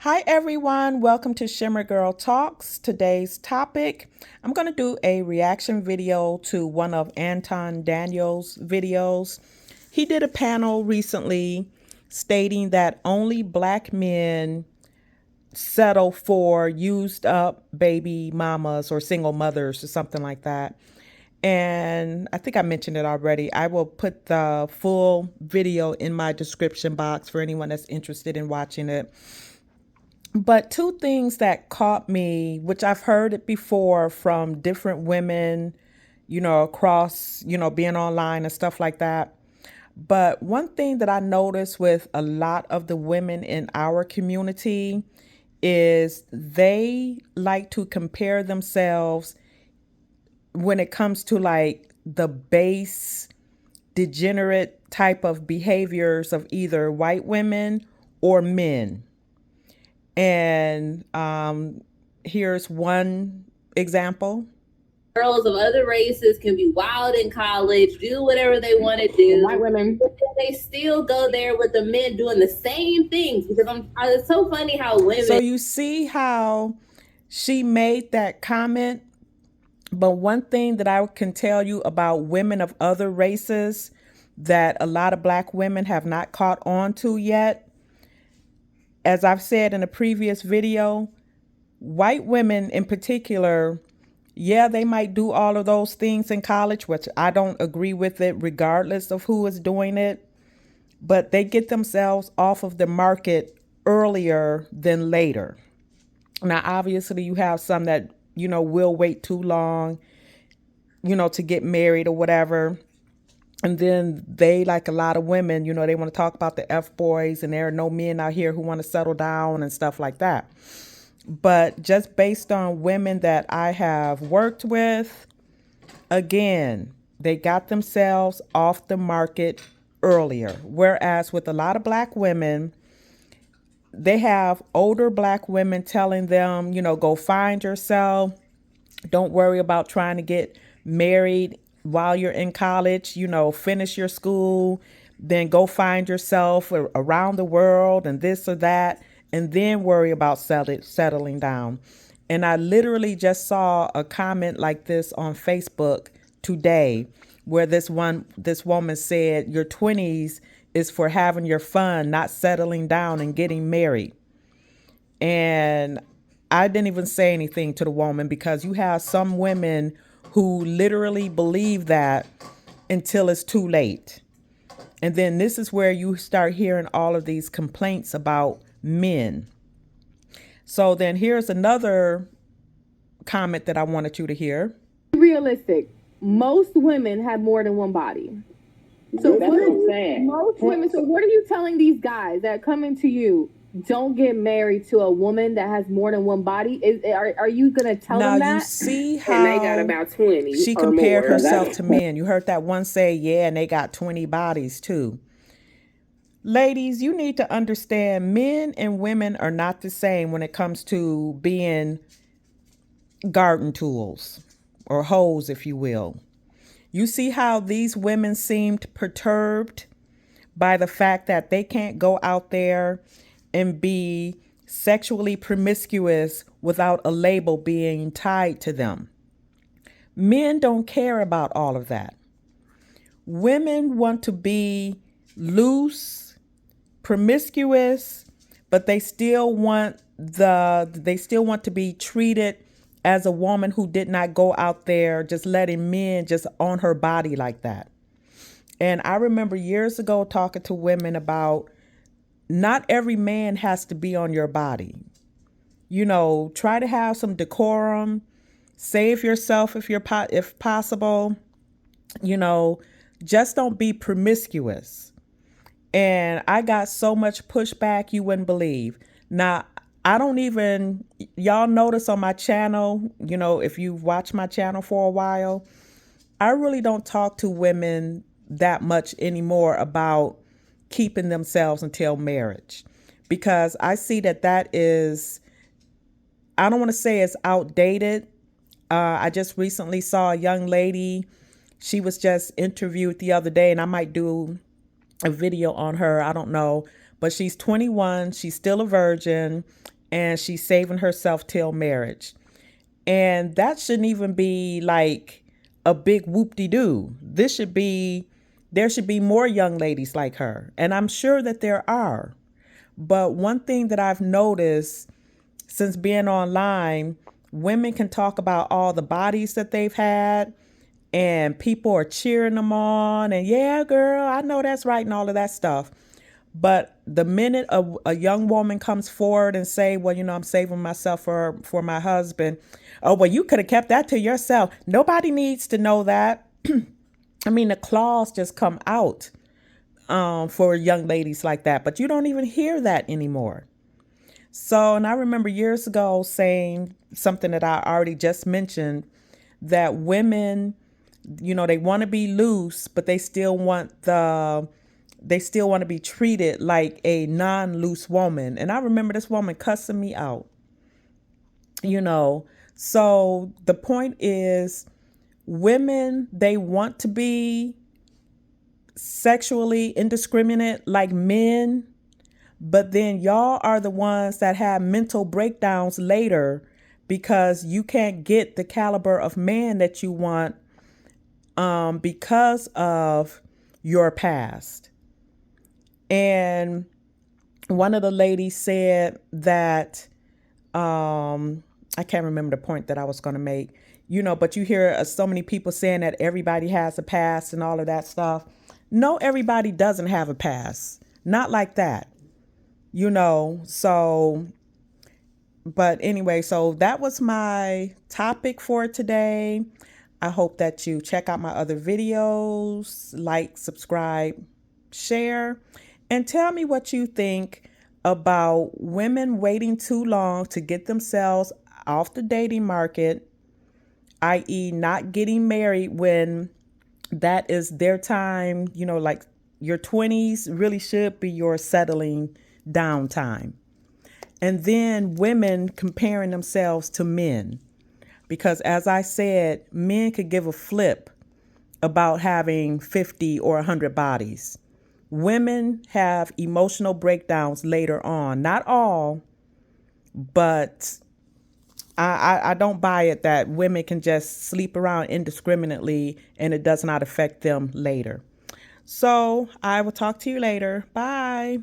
Hi everyone, welcome to Shimmer Girl Talks. Today's topic, I'm going to do a reaction video to one of Anton Daniels' videos. He did a panel recently stating that only black men settle for used up baby mamas or single mothers or something like that. And I think I mentioned it already. I will put the full video in my description box for anyone that's interested in watching it. But two things that caught me, which I've heard it before from different women, across, being online and stuff like that. But one thing that I noticed with a lot of the women in our community is they like to compare themselves when it comes to like the base degenerate type of behaviors of either white women or men. And here's one example. Girls of other races can be wild in college, do whatever they want to do. White women, but they still go there with the men doing the same things. Because it's so funny how women. So you see how she made that comment. But one thing that I can tell you about women of other races that a lot of black women have not caught on to yet, as I've said in a previous video, white women in particular, yeah, they might do all of those things in college, which I don't agree with it regardless of who is doing it, but they get themselves off of the market earlier than later. Now, obviously, you have some that, will wait too long, to get married or whatever. And then they, like a lot of women, they want to talk about the F boys and there are no men out here who want to settle down and stuff like that. But just based on women that I have worked with, again, they got themselves off the market earlier. Whereas with a lot of black women, they have older black women telling them, go find yourself. Don't worry about trying to get married while you're in college, finish your school, then go find yourself around the world and this or that, and then worry about settling down. And I literally just saw a comment like this on Facebook today where this woman said, your 20s is for having your fun, not settling down and getting married. And I didn't even say anything to the woman because you have some women who literally believe that until it's too late. And then this is where you start hearing all of these complaints about men. So then here's another comment that I wanted you to hear. realistic. Most women have more than one body. So that's what I'm saying. Most women. So what are you telling these guys that come into you? Don't get married to a woman that has more than one body. Are you gonna tell them that? Now you see how and they got about 20. she compared herself to men. You heard that one say, yeah, and they got 20 bodies too. Ladies, you need to understand men and women are not the same when it comes to being garden tools or hoes, if you will. You see how these women seemed perturbed by the fact that they can't go out there and be sexually promiscuous without a label being tied to them. Men don't care about all of that. Women want to be loose, promiscuous, but they still want to be treated as a woman who did not go out there just letting men just on her body like that. And I remember years ago talking to women about not every man has to be on your body. Try to have some decorum, save yourself if possible, just don't be promiscuous. And I got so much pushback you wouldn't believe. Now, y'all notice on my channel, if you've watched my channel for a while, I really don't talk to women that much anymore about keeping themselves until marriage, because I see that is, I don't want to say it's outdated. I just recently saw a young lady. She was just interviewed the other day, and I might do a video on her. I don't know. but she's 21, she's still a virgin, and she's saving herself till marriage. And that shouldn't even be like a big whoop-de-doo. There should be more young ladies like her. And I'm sure that there are. But one thing that I've noticed since being online, women can talk about all the bodies that they've had, and people are cheering them on. And yeah, girl, I know that's right, and all of that stuff. But the minute a young woman comes forward and say, well, I'm saving myself for my husband. Oh, well, you could have kept that to yourself. Nobody needs to know that. I mean, the claws just come out for young ladies like that, but you don't even hear that anymore. So, and I remember years ago saying something that I already just mentioned, that women, they want to be loose, but they still want to be treated like a non-loose woman. And I remember this woman cussing me out, So the point is, women, they want to be sexually indiscriminate like men, but then y'all are the ones that have mental breakdowns later because you can't get the caliber of man that you want because of your past. And one of the ladies said that, I can't remember the point that I was going to make, but you hear so many people saying that everybody has a past and all of that stuff. No, everybody doesn't have a past. Not like that, so, but anyway, so that was my topic for today. I hope that you check out my other videos, like, subscribe, share, and tell me what you think about women waiting too long to get themselves off the dating market, i.e. not getting married when that is their time, like your 20s really should be your settling down time. And then women comparing themselves to men. Because as I said, men could give a flip about having 50 or 100 bodies. Women have emotional breakdowns later on. Not all, but I don't buy it that women can just sleep around indiscriminately and it does not affect them later. So I will talk to you later. Bye.